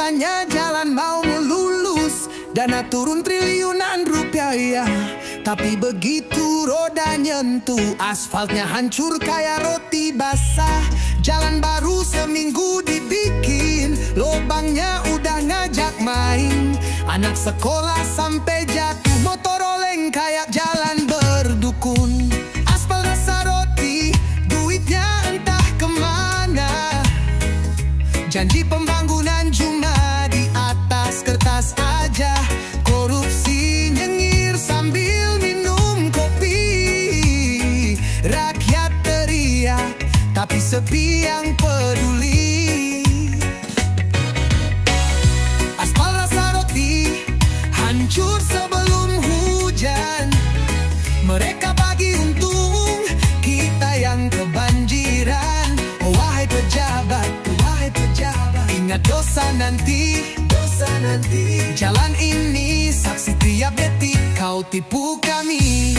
katanya jalan mau melulus, dana turun triliunan rupiah ya. Tapi begitu roda nyentuh, asfaltnya hancur kayak roti basah. Jalan baru seminggu dibikin, lobangnya udah ngajak main. Anak sekolah sampai jatuh, motor oleng kayak jalan berdukun. Aspal rasa roti, duitnya entah kemana. Janji pembangunan cuma di atas kertas aja. Korupsi nyengir sambil minum kopi. Rakyat teriak, tapi sepi yang peduli. Aspal rasa roti, hancur sebelum hujan. Mereka bagi untung, kita yang kebanjiran. Oh wahai pejabat, ingat dosa nanti, Jalan ini saksi tiap detik kau tipu kami.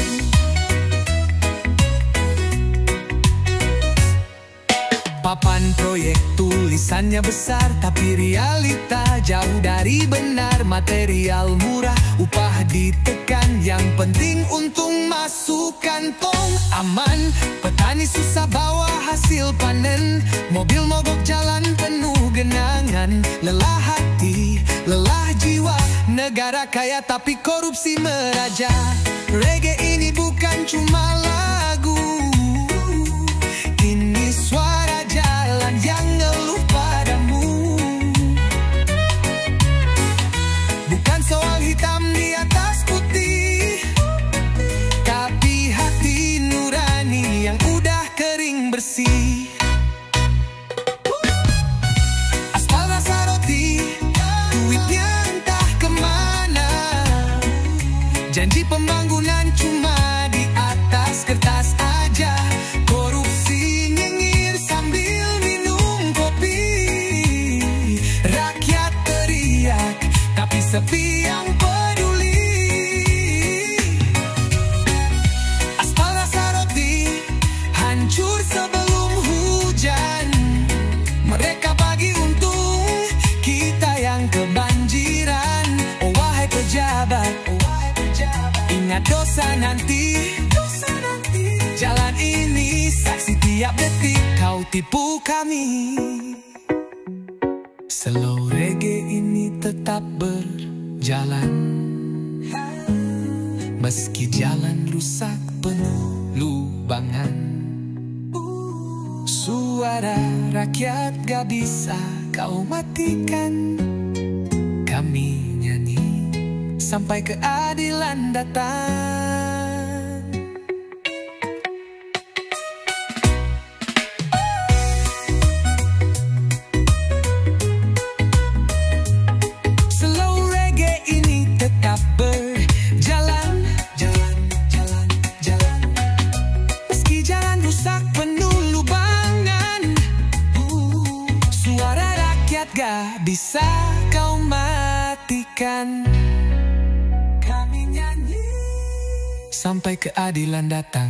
Papan proyek tulisannya besar, tapi realita jauh dari benar. Material murah, upah ditekan, yang penting untung masuk kantong. Aman, petani susah bawa hasil panen. Mobil mogok jalan penuh genangan. Lelah hati, lelah jiwa. Negara kaya tapi korupsi meraja. Reggae ini bukan cuma lagu, ini suara jalan yang ngeluh padamu. Bukan soal hitam di atas putih, tapi hati nurani yang udah kering bersih. Aspal rasa roti, duitnya entah kemana. Janji pembangunan cuma di atas kertas aja. Korupsi nyengir sambil minum kopi. Rakyat teriak, tapi sepi yang peduli. Aspal rasa roti, hancur sebelum hujan. Mereka bagi untung, kita yang kebanjiran. Oh wahai pejabat, ingat dosa nanti, jalan ini saksi tiap detik kau tipu kami. Slow reggae ini tetap berjalan, meski jalan rusak penuh lubangan. Suara rakyat gak bisa kau matikan. Kami nyanyi sampai keadilan datang. Slow reggae ini tetap berjalan, jalan. Meski jalan rusak penuh lubangan. Suara rakyat gak bisa kau matikan. Kami nyanyi sampai keadilan datang.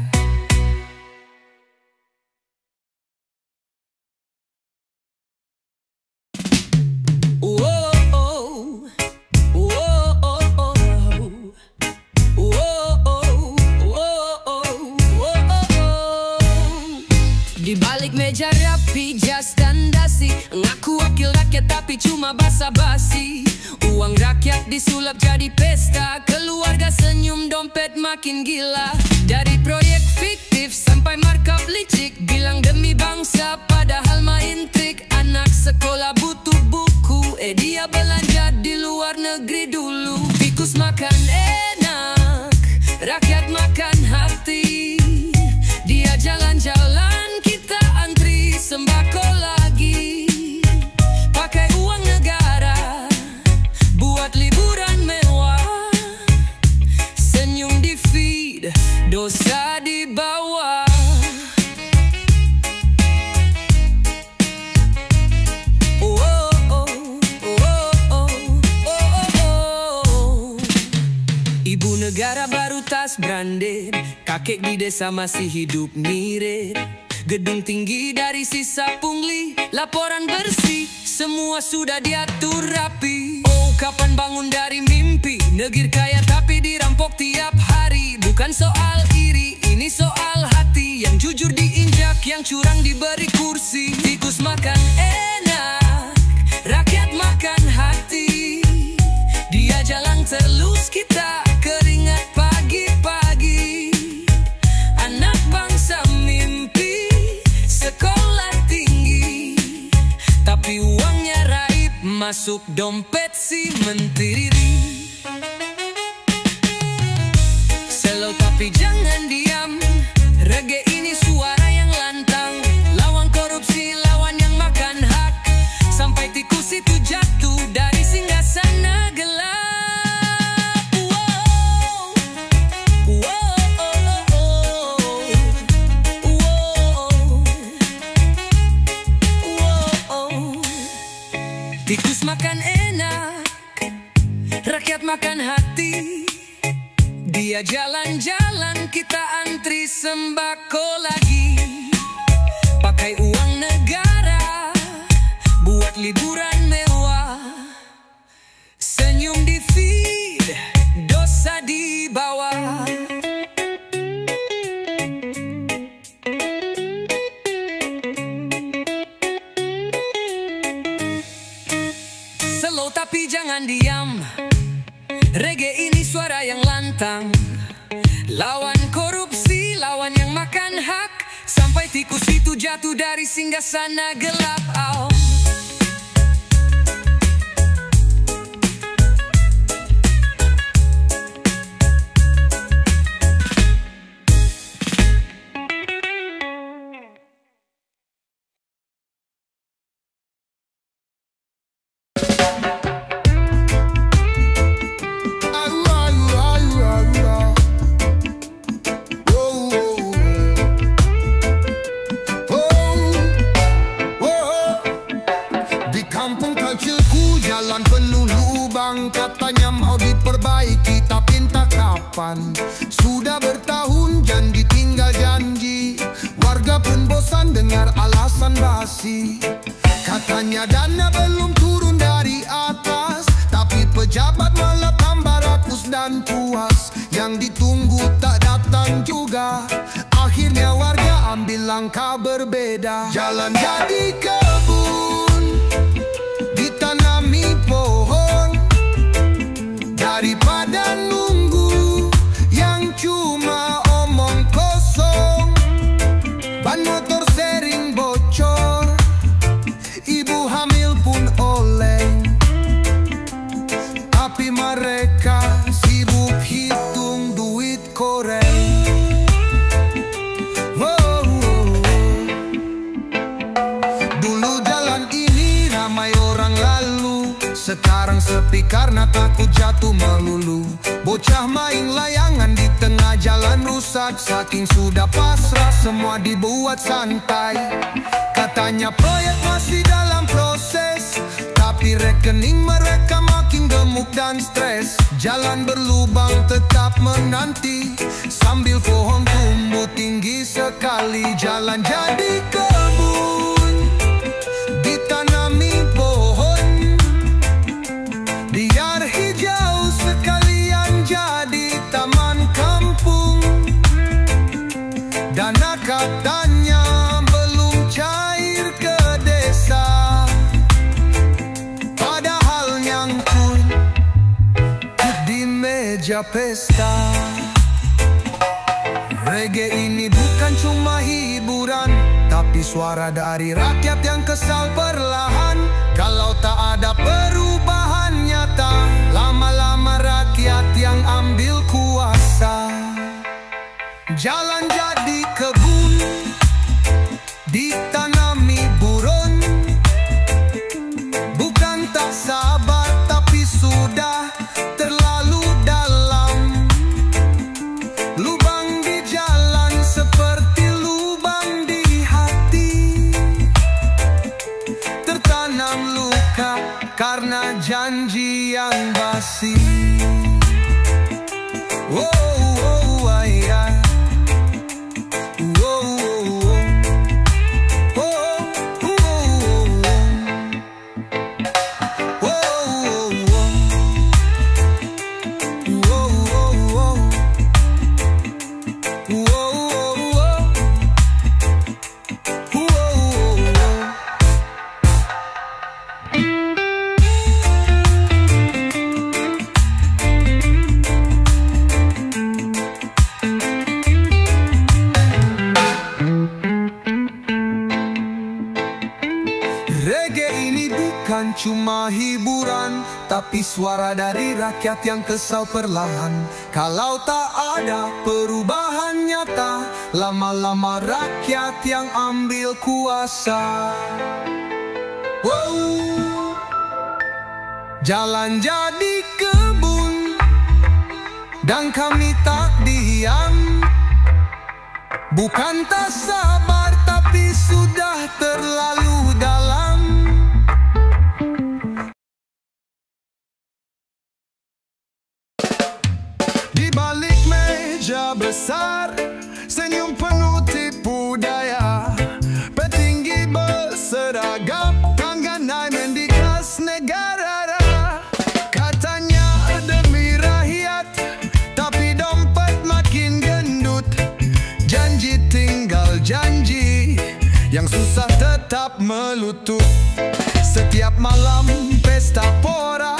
Di balik meja rapi, jas dan dasi, ngaku wakil rakyat tapi cuma basa-basi. Uang rakyat disulap jadi pesta, keluarga senyum, dompet makin gila. Dari proyek fiktif sampai markup licik, bilang demi bangsa padahal main trik. Anak sekolah butuh buku, dia belanja di luar negeri dulu. Tikus makan enak, rakyat makan hati. Dia jalan-jalan, kita antri sembako lagi. Pakai uang negara buat liburan mewah. Senyum di feed, dosa di bawah. Ibu negara baru tas branded, kakek di desa masih hidup mirip. Gedung tinggi dari sisa pungli, laporan bersih semua sudah diatur rapi. Oh, kapan bangun dari mimpi? Negeri kaya tapi dirampok tiap hari. Bukan soal iri, ini soal hati. Yang jujur diinjak, yang curang diberi kursi. Tikus makan enak, rakyat makan hati. Dia jalan terus, kita keringat pagi-pagi. Anak bangsa mimpi sekolah tinggi, tapi uangnya raib masuk dompet si menteri. Slow tapi jangan diam, reggae ini suara yang lantang. Lawan korupsi, lawan yang makan hak, sampai tikus itu jatuh dari singgasana gelap. Wow. Tikus makan enak, rakyat makan hati. Dia jalan-jalan, kita antri sembako lagi. Pakai uang negara, buat liburan mewah. Senyum di feed, dosa di bawah. Slow tapi jangan diam, reggae ini suara yang lantang. Lawan korupsi, lawan yang makan hak, sampai tikus itu jatuh dari singgasana gelap. Oh. Jalan penuh lubang, katanya mau diperbaiki, tapi entah kapan. Sudah bertahun janji tinggal janji, warga pun bosan dengar alasan basi. Katanya dana belum turun dari atas, tapi pejabat malah tambah rakus dan puas. Yang ditunggu tak datang juga, akhirnya warga ambil langkah berbeda. Jalan jadi kebun, ditanami pohon, daripada nunggu yang cuma omong kosong. Ban motor sering bocor, ibu hamil pun oleng, tapi mereka sibuk hitung duit koreng. Dulu jalan ini ramai orang lalu, sekarang sepi karena takut jatuh melulu. Bocah main layangan di tengah jalan rusak, saking sudah pasrah semua dibuat santai. Katanya proyek masih dalam proses, tapi rekening mereka makin gemuk dan stres. Jalan berlubang tetap menanti, sambil pohon tumbuh tinggi sekali. Jalan jadi kebun, ditanami pohon, biar hijau sekalian jadi taman kampung. Dana katanya belum cair ke desa, padahal nyangkut di meja pesta. Reggae ini bukan cuma hiburan, tapi suara dari rakyat yang kesal perlahan. Kalau tak ada perubahan nyata, lama-lama rakyat yang ambil kuasa. Jalan jadi kebun, ditanami buron, bukan tak sabar tapi sudah terlalu dalam. Lubang di jalan seperti lubang di hati, tertanam luka karena janji yang basi. Oh, oh, oh, yeah. Oh, bukan cuma hiburan, tapi suara dari rakyat yang kesal perlahan. Kalau tak ada perubahan nyata, lama-lama rakyat yang ambil kuasa. Wow. Jalan jadi kebun, dan kami tak diam. Bukan tak sabar, tapi sudah terlalu dalam. Di balik meja besar, senyum penuh tipu daya. Petinggi berseragam, tangan naik mendikas negara. Katanya demi rakyat, tapi dompet makin gendut. Janji tinggal janji, yang susah tetap melutut. Setiap malam pesta pora,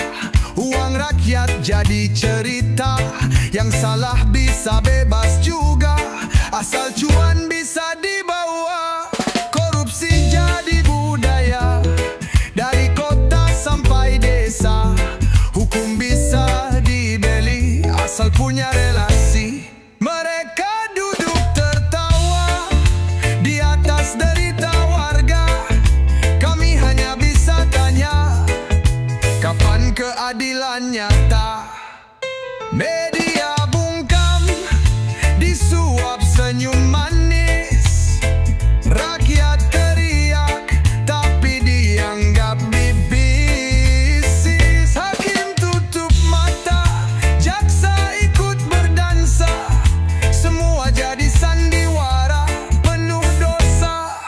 uang rakyat jadi cerita. Yang salah bisa bebas juga, asal cuan bisa dibawa. Korupsi jadi budaya, dari kota sampai desa. Hukum bisa dibeli, asal punya relasi. Mereka duduk tertawa di atas derita warga. Kami hanya bisa tanya, kapan keadilan nyata? Media bungkam, disuap senyum manis. Rakyat teriak, tapi dianggap bibisis. Hakim tutup mata, jaksa ikut berdansa. Semua jadi sandiwara, penuh dosa.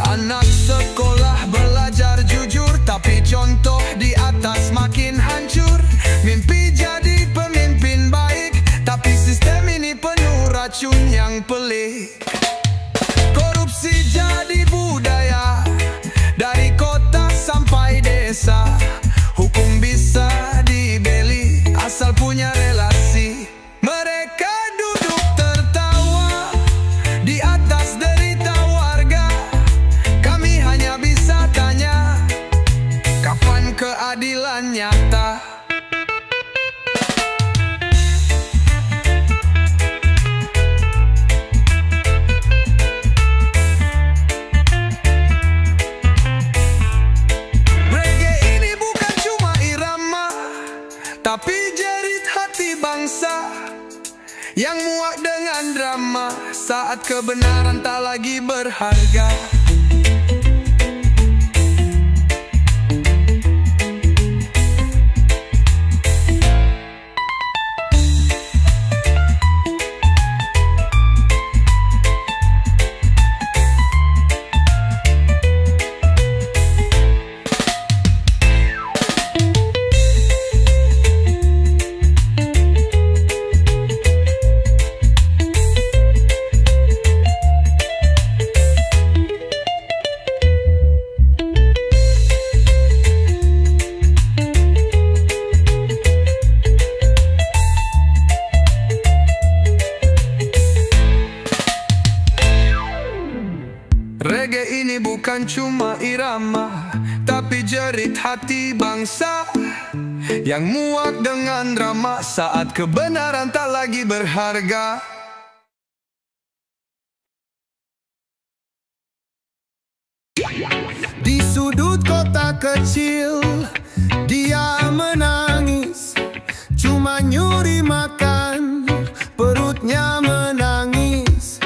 Anak sekolah belajar jujur, tapi contoh di atas makin hancur. Mimpi jadi pemimpin baik, tapi sistem ini penuh racun yang pelik. Korupsi jadi budaya, dari kota sampai desa. Hukum bisa dibeli, asal punya relasi. Mereka duduk tertawa di atas derita warga. Kami hanya bisa tanya, kapan keadilan nyata? Tapi jerit hati bangsa yang muak dengan drama saat kebenaran tak lagi berharga. Reggae ini bukan cuma irama, tapi jerit hati bangsa yang muak dengan drama saat kebenaran tak lagi berharga. Di sudut kota kecil, dia menangis, cuma nyuri makan, perutnya menangis.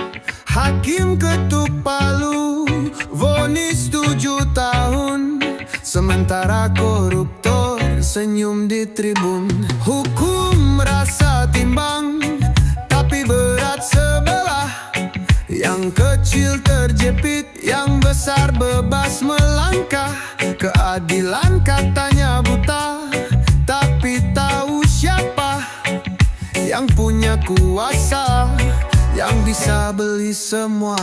Hakim ketuk palu, vonis 7 tahun. Sementara koruptor senyum di tribun. Hukum rasa timbang, tapi berat sebelah. Yang kecil terjepit, yang besar bebas melangkah. Keadilan katanya buta, tapi tahu siapa yang punya kuasa, yang bisa beli semua.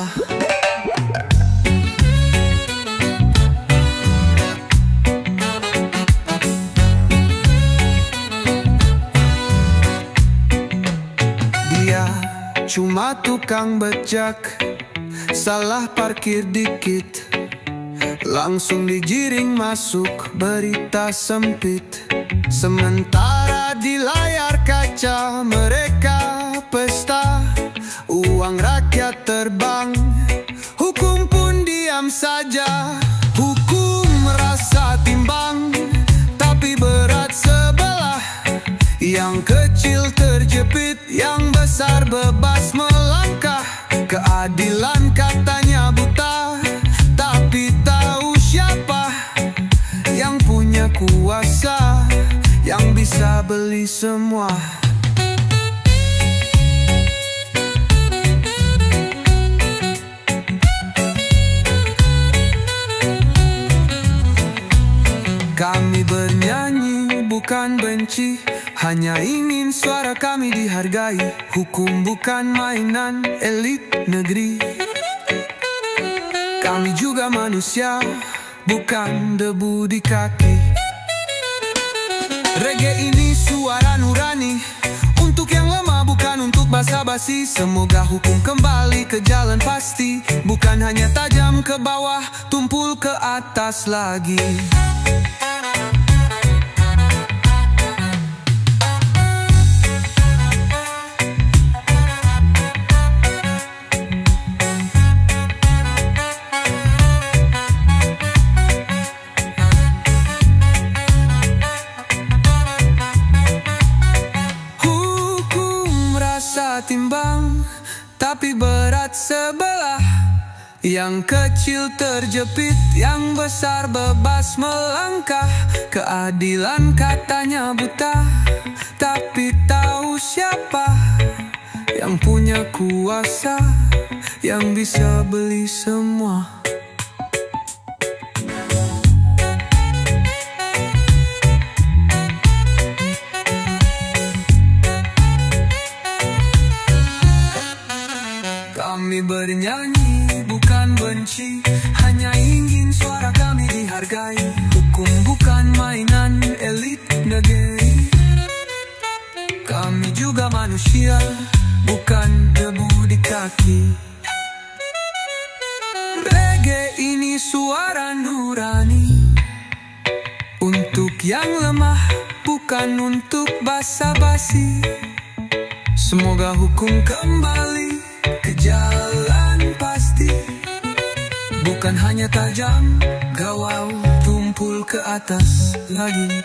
Dia cuma tukang becak, salah parkir dikit, langsung digiring masuk berita sempit. Sementara di layar kaca mereka pesta, uang rakyat terbang, hukum pun diam saja. Hukum merasa timbang, tapi berat sebelah. Yang kecil terjepit, yang besar bebas melangkah. Keadilan katanya buta, tapi tahu siapa yang punya kuasa, yang bisa beli semua. Kami bernyanyi bukan benci, hanya ingin suara kami dihargai. Hukum bukan mainan elit negeri. Kami juga manusia, bukan debu di kaki. Reggae ini suara nurani, untuk yang lemah bukan untuk basa-basi. Semoga hukum kembali ke jalan pasti, bukan hanya tajam ke bawah, tumpul ke atas lagi. Timbang, tapi berat sebelah. Yang kecil terjepit, yang besar bebas melangkah. Keadilan katanya buta, tapi tahu siapa yang punya kuasa, yang bisa beli semua. Kami bernyanyi bukan benci, hanya ingin suara kami dihargai. Hukum bukan mainan elit negeri. Kami juga manusia, bukan debu di kaki. Reggae ini suara nurani, untuk yang lemah, bukan untuk basa-basi. Semoga hukum kembali ke jalan pasti, bukan hanya tajam, gawau tumpul ke atas lagi.